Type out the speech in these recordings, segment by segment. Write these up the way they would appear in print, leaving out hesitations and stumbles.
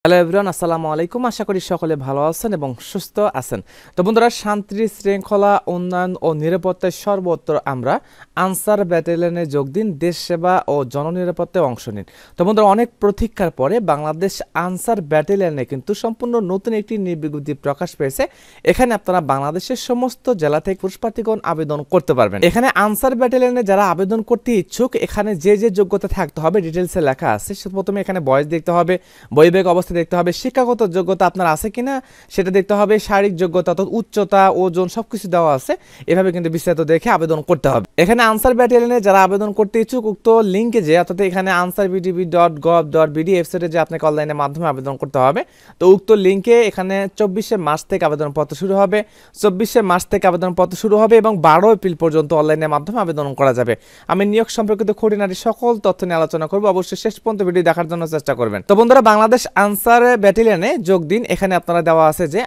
Hello everyone, আসসালামু আলাইকুম। আশা করি সকলে ভালো আছেন এবং সুস্থ আছেন। তো বন্ধুরা, শান্তি শৃঙ্খলা উন্নয়ন ও নিরাপত্তায় সর্বত্র আমরা আনসার ব্যাটালিয়নে যোগ দিন, দেশ সেবা ও জননিরাপত্তায় অংশ নিন। তো বন্ধুরা, অনেক প্রতীক্ষার পরে বাংলাদেশ আনসার ব্যাটালিয়নে কিন্তু সম্পূর্ণ নতুন একটি বিজ্ঞপ্তি প্রকাশ পেয়েছে। এখানে আপনারা বাংলাদেশের সমস্ত জেলা থেকে পুরুষ প্রার্থীগণ আবেদন করতে পারবেন। এখানে আনসার ব্যাটালিয়নে যারা আবেদন করতে ইচ্ছুক, এখানে যে যোগ্যতা থাকতে হবে ডিটেলসে লেখা আছে। প্রথমে এখানে বয়স দেখতে হবে, বৈবাহিক অবস্থা দেখতে হবে, শিক্ষাগত যোগ্যতা আপনার আছে কিনা সেটা দেখতে হবে, শারীরিক যোগ্যতা অর্থাৎ উচ্চতা, ওজন সবকিছু দেওয়া আছে। এভাবে কিন্তু বিস্তারিত দেখে আবেদন করতে হবে। এখানে আনসার ব্যাটালিয়নে যারা আবেদন করতে ইচ্ছুক, উক্ত লিঙ্কে যে অর্থাৎ এখানে ansarbtv.gov.bd ওয়েবসাইটে যে আপনাকে অনলাইনের মাধ্যমে আবেদন করতে হবে। তো উক্ত লিঙ্কে এখানে 24শে মার্চ থেকে আবেদনপত্র শুরু হবে, 24শে মার্চ থেকে আবেদনপত্র শুরু হবে এবং 12 এপ্রিল পর্যন্ত অনলাইনের মাধ্যমে আবেদন করা যাবে। আমি নিয়োগ সম্পর্কিত খুঁটিনাটি সকল তথ্য নিয়ে আলোচনা করব, অবশ্যই শেষ পর্যন্ত ভিডিও দেখার জন্য চেষ্টা করবেন। তো বন্ধুরা, বাংলাদেশ আনসার ব্যাটালিয়নে যোগ দিন। এখানে আপনারা দেওয়া আছে যে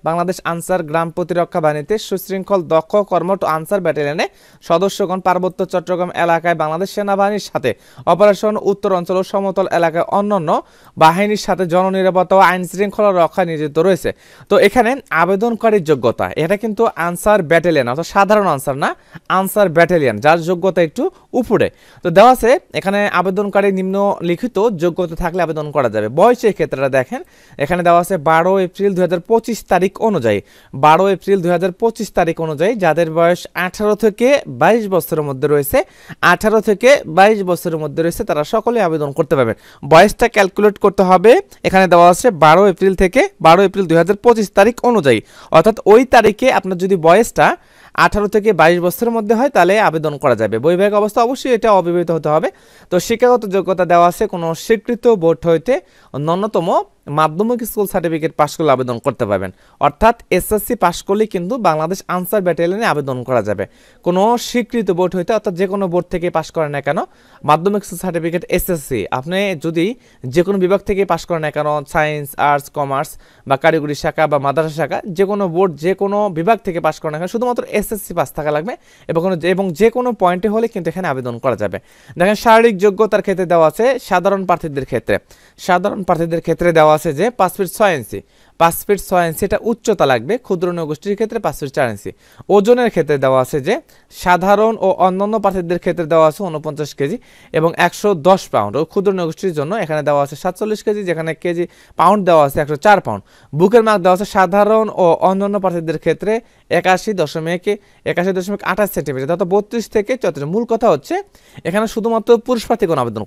বাংলাদেশ আনসার গ্রাম প্রতিরক্ষা বাহিনীতে সুশৃঙ্খল দক্ষ কর্মঠ আনসার ব্যাটালিয়নে সদস্যগণ পার্বত্য চট্টগ্রাম এলাকায় বাংলাদেশ সেনাবাহিনীর সাথে অপারেশন উত্তর অঞ্চল ও সমতল এলাকায় অন্যান্য বাহিনীর সাথে জননিরাপত্তা ও আইন শৃঙ্খলা রক্ষা নিয়োজিত রয়েছে। তো এখানে আবেদনকারীর যোগ্যতা, এটা কিন্তু আনসার ব্যাটালিয়ন অর্থাৎ সাধারণ আনসার না, আনসার ব্যাটালিয়ন, যার যোগ্যতা একটু উপরে। তো দেওয়া আছে এখানে আবেদনকারী নিম্নলিখিত যোগ্যতা থাকলে আবেদন করা যাবে। বয়সের ক্ষেত্রে দেখেন এখানে দেওয়া আছে 12 এপ্রিল 2025 তারিখ অনুযায়ী, 12 এপ্রিল 2025 তারিখ অনুযায়ী যাদের বয়স 18 থেকে 22 বছরের মধ্যে রয়েছে, 18 থেকে 22 বছরের মধ্যে রয়েছে, তারা সকলে আবেদন করতে পারবেন। বয়সটা ক্যালকুলেট করতে হবে। এখানে দেওয়া আছে 12 এপ্রিল থেকে 12 এপ্রিল 2025 তারিখ অনুযায়ী, অর্থাৎ ওই তারিখে আপনার যদি বয়সটা 18 থেকে 22 বছরের মধ্যে হয় তাহলে আবেদন করা যাবে। বৈবাহিক অবস্থা অবশ্যই এটা অবিবাহিত হতে হবে। তো শিক্ষাগত যোগ্যতা দেওয়া আছে কোনো স্বীকৃত বোর্ড হইতে ন্যূনতম মাধ্যমিক স্কুল সার্টিফিকেট পাশ করলে আবেদন করতে পারবেন। অর্থাৎ এসএসসি পাশ করলে কিন্তু বাংলাদেশ আনসার ব্যাটালিয়নে আবেদন করা যাবে। কোনো স্বীকৃত বোর্ড হইতে, অর্থাৎ যে কোনো বোর্ড থেকে পাশ করেন না কেন, মাধ্যমিক স্কুল সার্টিফিকেট এসএসসি, আপনি যদি যে কোনো বিভাগ থেকে পাশ করেন না কেন, সায়েন্স, আর্টস, কমার্স বা কারিগরি শাখা বা মাদ্রাসা শাখা, যে কোনো বোর্ড যে কোনো বিভাগ থেকে পাশ করেন না কেন, শুধুমাত্র এসএসসি পাস থাকা লাগবে এবং যে কোনো পয়েন্টে হলে কিন্তু এখানে আবেদন করা যাবে। দেখেন শারীরিক যোগ্যতার ক্ষেত্রে দেওয়া আছে সাধারণ প্রার্থীদের ক্ষেত্রে দেওয়া আছে যে 5 ফিট 6 ইঞ্চি, 5 ফিট 6 ইঞ্চি এটা উচ্চতা লাগবে। ক্ষুদ্র নৌগোষ্ঠীর ক্ষেত্রে 5 ফিট 4 ইঞ্চি। ওজনের ক্ষেত্রে দেওয়া আছে যে সাধারণ ও অন্যান্য প্রার্থীদের ক্ষেত্রে দেওয়া আছে 49 কেজি এবং 110 পাউন্ড। ও ক্ষুদ্র নৌগোষ্ঠীর জন্য এখানে দেওয়া আছে 47 কেজি, যেখানে কেজি পাউন্ড দেওয়া আছে 104 পাউন্ড। বুকের মার্ক দেওয়া আছে সাধারণ ও অন্যান্য প্রার্থীদের ক্ষেত্রে 81.28 সেন্টিমিটার, অর্থাৎ 32 থেকে 34। মূল কথা হচ্ছে এখানে শুধুমাত্র পুরুষ প্রার্থীগণ আবেদন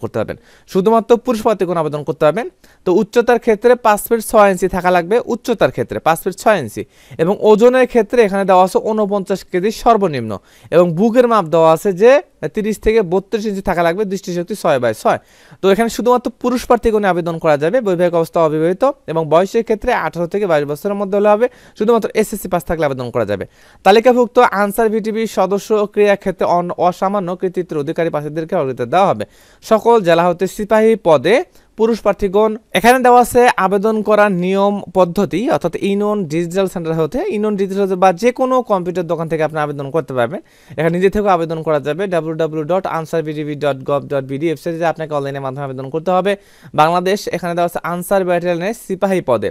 করতে পারবেন, তো উচ্চতার ক্ষেত্রে 5 ফিট 6 ইঞ্চি থাকা লাগবে, উচ্চতার ক্ষেত্রে 5 ফিট 6 ইঞ্চি এবং ওজনের ক্ষেত্রে এখানে দেওয়া আছে 49 কেজি সর্বনিম্ন এবং বুকের মাপ দেওয়া আছে যে 30 থেকে 32 ইঞ্চি থাকা লাগবে, দৃষ্টিশক্তি 6/6। তো এখানে শুধুমাত্র পুরুষ প্রার্থীগণে আবেদন করা যাবে। বৈবাহিক অবস্থা অবিবাহিত এবং বয়সের ক্ষেত্রে 18 থেকে 22 বছরের মধ্যে হলে হবে। শুধুমাত্র এসএসসি পাস থাকলে আবেদন করা যাবে। তালিকাভুক্ত আনসার ভিটিভি সদস্য ক্রিয়া ক্ষেত্রে অসামান্য কৃতিত্বের অধিকারী প্রার্থীদেরকে অগ্রাধিকার দেওয়া হবে। সকল জেলা হতে সিপাহী পদে পুরুষ প্রার্থীগণ, এখানে দেওয়া আছে আবেদন করার নিয়ম পদ্ধতি, অর্থাৎ ইউনিয়ন ডিজিটাল সেন্টার হতে, ইউনিয়ন ডিজিটাল বা যে কোনো কম্পিউটার দোকান থেকে আপনি আবেদন করতে পারবেন। এখানে নিজে থেকেও আবেদন করা যাবে। www.ansarbtv.gov.bd ওয়েবসাইটে আপনাকে অনলাইনের মাধ্যমে আবেদন করতে হবে। বাংলাদেশ, এখানে দেওয়া আছে আনসার ব্যাটালিয়নের সিপাহী পদে,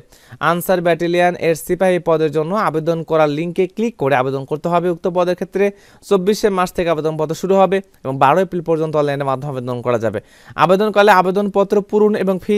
আনসার ব্যাটালিয়ন এর সিপাহী পদের জন্য আবেদন করার লিঙ্কে ক্লিক করে আবেদন করতে হবে। উক্ত পদের ক্ষেত্রে 24শে মার্চ থেকে আবেদনপত্র শুরু হবে এবং 12 এপ্রিল পর্যন্ত অনলাইনের মাধ্যমে আবেদন করা যাবে। আবেদনকালে আবেদনপত্র পূরণ এবং ফি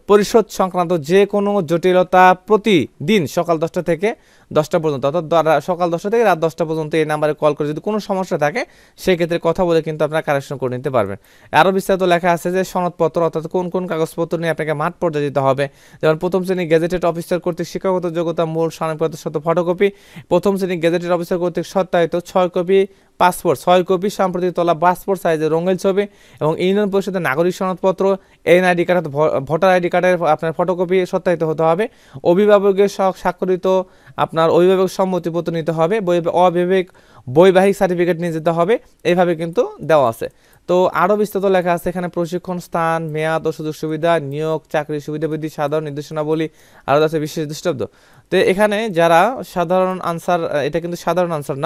পরিশোধ সংক্রান্ত যে কোনো জটিলতা প্রতিদিন সকাল 10টা থেকে 10টা পর্যন্ত, অর্থাৎ সকাল 10টা থেকে রাত 10টা পর্যন্ত এই নাম্বারে কল করে যদি কোনো সমস্যা থাকে সেক্ষেত্রে কথা বলে কিন্তু আপনারা কারেকশন করে নিতে পারবেন। আরও বিস্তারিত লেখা আছে যে সনদপত্র, অর্থাৎ কোন কোন কাগজপত্র নিয়ে আপনাকে মাঠ পর্যায়ে যেতে হবে। যেমন প্রথম শ্রেণী গেজেটেড অফিসার কর্তৃক শিক্ষাগত যোগ্যতা মূল সনদপত্রের সাথে ফটোকপি, প্রথম শ্রেণী গেজেটেড অফিসার কর্তৃক সত্যায়িত 6 কপি পাসপোর্ট, 6 কপি সাম্প্রতিক তোলা পাসপোর্ট সাইজের রঙিন ছবি এবং ইউনিয়ন পরিষদের নাগরিক সনদপত্র, এনআইডি কার্ড, ভোটার আইডি কার্ডের আপনার ফটোকপি সত্যায়িত হতে হবে। অভিভাবকের স্বাক্ষরিত আপনার অভিভাবক সম্মতিপত্র নিতে হবে। বৈবাহিক সার্টিফিকেট নিয়ে যেতে হবে। এইভাবে কিন্তু দেওয়া আছে। তো আরও বিস্তারিত লেখা আছে এখানে প্রশিক্ষণ স্থান, মেয়াদ ও সুযোগ সুবিধা, নিয়োগ, চাকরি সুবিধাবৃদ্ধি, সাধারণ নির্দেশনাবলী, আরও আছে বিশেষ দৃষ্টান্ত। তো এখানে যারা সাধারণ আনসার, এটা কিন্তু সাধারণ আনসার না,